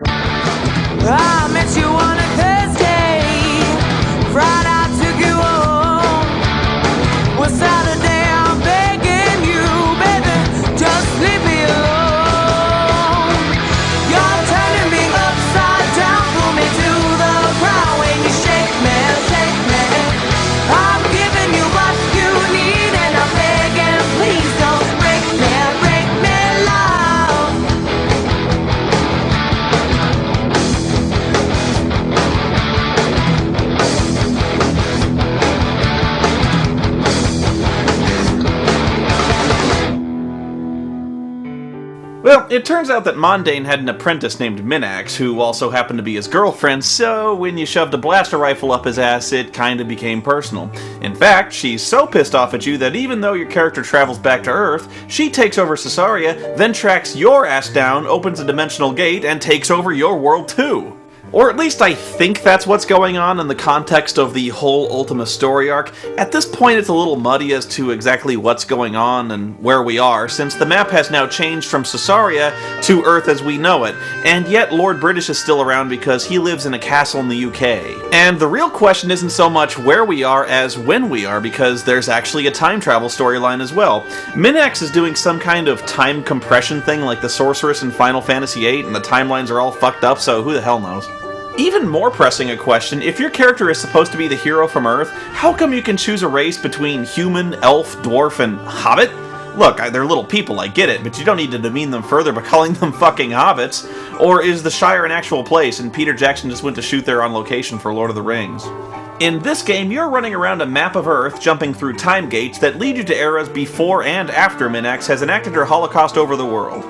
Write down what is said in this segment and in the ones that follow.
I met you on a Thursday, Friday I took you home. Well, Saturday I'm begging you, baby, just leave me alone. You're turning me upside down, pull me to the ground when you shake me, shake me. I'm giving you what you need and I'm begging, please don't break me, love. Well, it turns out that Mondane had an apprentice named Minax, who also happened to be his girlfriend, so when you shoved a blaster rifle up his ass, it kinda became personal. In fact, she's so pissed off at you that even though your character travels back to Earth, she takes over Caesarea, then tracks your ass down, opens a dimensional gate, and takes over your world too. Or at least I think that's what's going on in the context of the whole Ultima story arc. At this point it's a little muddy as to exactly what's going on and where we are, since the map has now changed from Caesarea to Earth as we know it, and yet Lord British is still around because he lives in a castle in the UK. And the real question isn't so much where we are as when we are, because there's actually a time travel storyline as well. Minax is doing some kind of time compression thing like the Sorceress in Final Fantasy VIII, and the timelines are all fucked up, so who the hell knows. Even more pressing a question, if your character is supposed to be the hero from Earth, how come you can choose a race between human, elf, dwarf, and hobbit? Look, they're little people, I get it, but you don't need to demean them further by calling them fucking hobbits. Or is the Shire an actual place and Peter Jackson just went to shoot there on location for Lord of the Rings? In this game, you're running around a map of Earth, jumping through time gates that lead you to eras before and after Minax has enacted her holocaust over the world.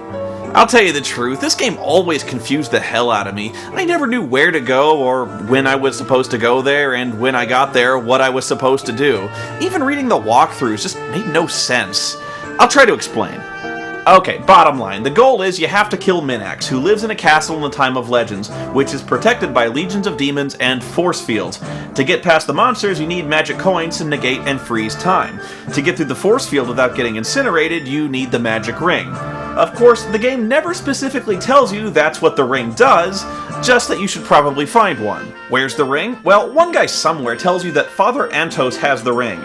I'll tell you the truth, this game always confused the hell out of me. I never knew where to go, or when I was supposed to go there, and when I got there, what I was supposed to do. Even reading the walkthroughs just made no sense. I'll try to explain. Okay, bottom line, the goal is you have to kill Minax, who lives in a castle in the Time of Legends, which is protected by legions of demons and force fields. To get past the monsters, you need magic coins to negate and freeze time. To get through the force field without getting incinerated, you need the magic ring. Of course, the game never specifically tells you that's what the ring does, just that you should probably find one. Where's the ring? Well, one guy somewhere tells you that Father Antos has the ring.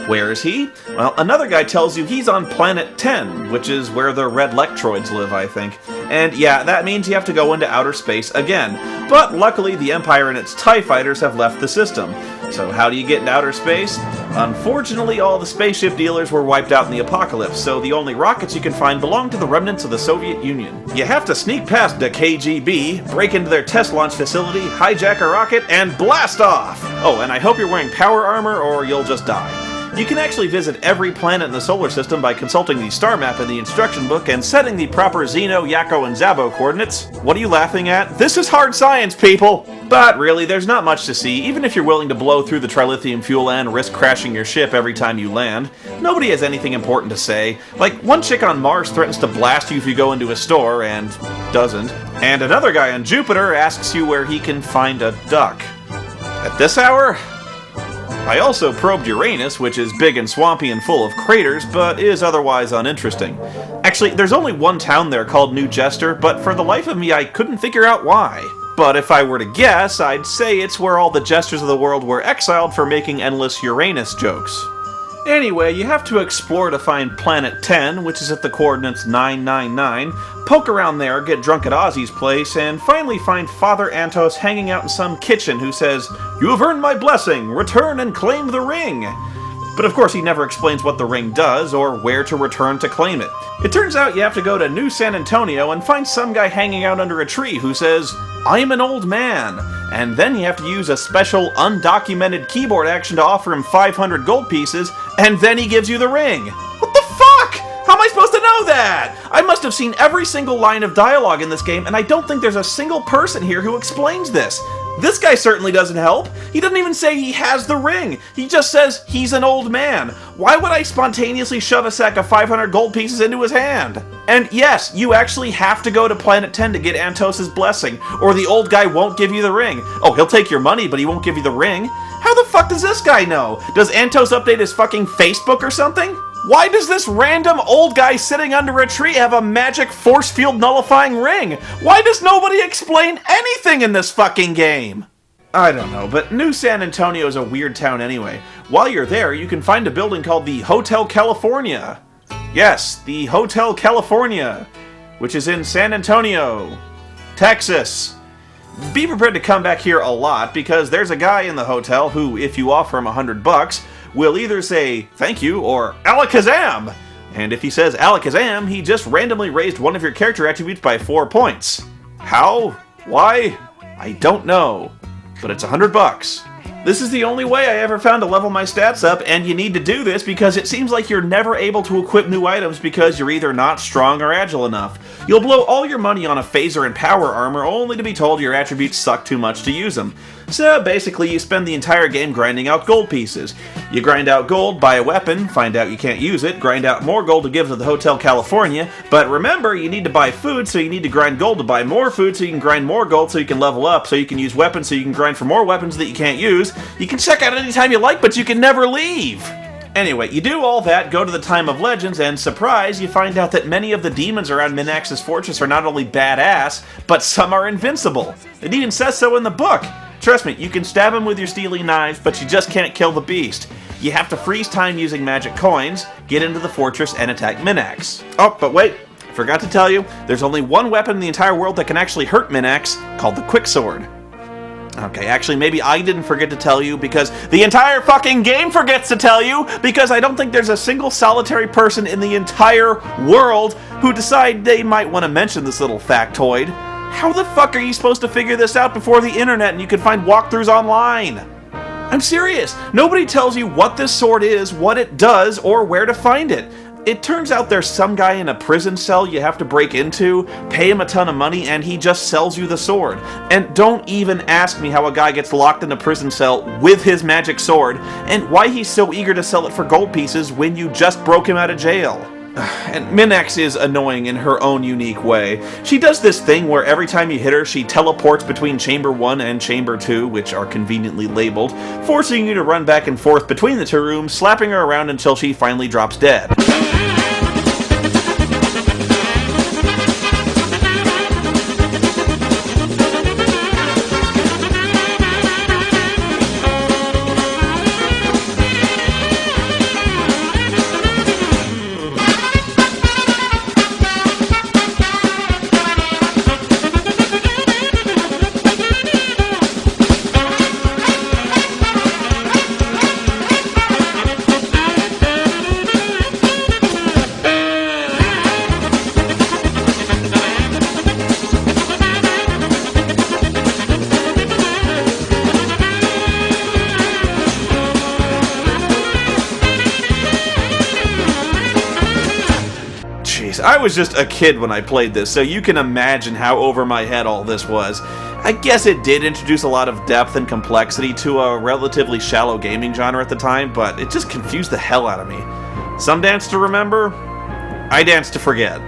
Where is he? Well, another guy tells you he's on planet 10, which is where the red Lectroids live, I think. And yeah, that means you have to go into outer space again. But luckily, the Empire and its TIE fighters have left the system. So how do you get into outer space? Unfortunately, all the spaceship dealers were wiped out in the apocalypse, so the only rockets you can find belong to the remnants of the Soviet Union. You have to sneak past the KGB, break into their test launch facility, hijack a rocket, and blast off! Oh, and I hope you're wearing power armor or you'll just die. You can actually visit every planet in the solar system by consulting the star map in the instruction book and setting the proper Xeno, Yakko, and Zabo coordinates. What are you laughing at? This is hard science, people! But really, there's not much to see, even if you're willing to blow through the trilithium fuel and risk crashing your ship every time you land. Nobody has anything important to say. Like, one chick on Mars threatens to blast you if you go into a store, and doesn't. And another guy on Jupiter asks you where he can find a duck. At this hour? I also probed Uranus, which is big and swampy and full of craters, but is otherwise uninteresting. Actually, there's only one town there called New Jester, but for the life of me I couldn't figure out why. But if I were to guess, I'd say it's where all the jesters of the world were exiled for making endless Uranus jokes. Anyway, you have to explore to find Planet 10, which is at the coordinates 999, poke around there, get drunk at Ozzy's place, and finally find Father Antos hanging out in some kitchen who says, "You have earned my blessing, return and claim the ring!" But of course he never explains what the ring does, or where to return to claim it. It turns out you have to go to New San Antonio and find some guy hanging out under a tree who says, "I am an old man," and then you have to use a special undocumented keyboard action to offer him 500 gold pieces, and then he gives you the ring. What the fuck? How am I supposed to know that? I must have seen every single line of dialogue in this game, and I don't think there's a single person here who explains this. This guy certainly doesn't help. He doesn't even say he has the ring. He just says he's an old man. Why would I spontaneously shove a sack of 500 gold pieces into his hand? And yes, you actually have to go to Planet 10 to get Antos' blessing, or the old guy won't give you the ring. Oh, he'll take your money, but he won't give you the ring. How the fuck does this guy know? Does Antos update his fucking Facebook or something? Why does this random old guy sitting under a tree have a magic force field nullifying ring? Why does nobody explain anything in this fucking game? I don't know, but New San Antonio is a weird town anyway. While you're there, you can find a building called the Hotel California. Yes, the Hotel California, which is in San Antonio, Texas. Be prepared to come back here a lot, because there's a guy in the hotel who, if you offer him $100, will either say thank you or alakazam. And if he says alakazam, he just randomly raised one of your character attributes by 4 points. How? Why? I don't know. But it's $100. This is the only way I ever found to level my stats up, and you need to do this because it seems like you're never able to equip new items because you're either not strong or agile enough. You'll blow all your money on a phaser and power armor only to be told your attributes suck too much to use them. So basically you spend the entire game grinding out gold pieces. You grind out gold, buy a weapon, find out you can't use it, grind out more gold to give to the Hotel California, but remember you need to buy food, so you need to grind gold to buy more food so you can grind more gold so you can level up, so you can use weapons so you can grind for more weapons that you can't use. You can check out anytime you like, but you can never leave! Anyway, you do all that, go to the Time of Legends, and surprise, you find out that many of the demons around Minax's fortress are not only badass, but some are invincible. It even says so in the book. Trust me, you can stab him with your steely knives, but you just can't kill the beast. You have to freeze time using magic coins, get into the fortress, and attack Minax. Oh, but wait, I forgot to tell you, there's only one weapon in the entire world that can actually hurt Minax, called the Quicksword. Okay, actually, maybe I didn't forget to tell you because the entire fucking game forgets to tell you because I don't think there's a single solitary person in the entire world who decide they might want to mention this little factoid. How the fuck are you supposed to figure this out before the internet and you can find walkthroughs online? I'm serious. Nobody tells you what this sword is, what it does, or where to find it. It turns out there's some guy in a prison cell you have to break into, pay him a ton of money, and he just sells you the sword. And don't even ask me how a guy gets locked in a prison cell with his magic sword, and why he's so eager to sell it for gold pieces when you just broke him out of jail. And Minax is annoying in her own unique way. She does this thing where every time you hit her, she teleports between Chamber 1 and Chamber 2, which are conveniently labeled, forcing you to run back and forth between the two rooms, slapping her around until she finally drops dead. I was just a kid when I played this, so you can imagine how over my head all this was. I guess it did introduce a lot of depth and complexity to a relatively shallow gaming genre at the time, but it just confused the hell out of me. Some dance to remember, I dance to forget.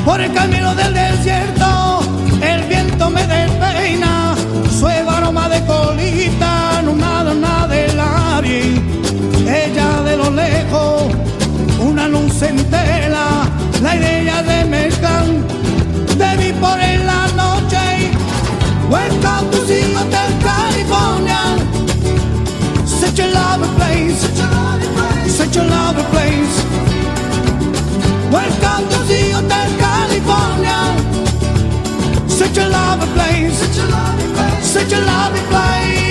Por el camino del desierto, el viento me despeina, suave aroma de colita, nada del aire. Ella de lo lejos, una luz en tela, la idea de mezclar, te vi por en la noche. Welcome to the Hotel California, such a lovely place, such a lovely place. Welcome to the Hotel California, such a lovely place, such a lovely place.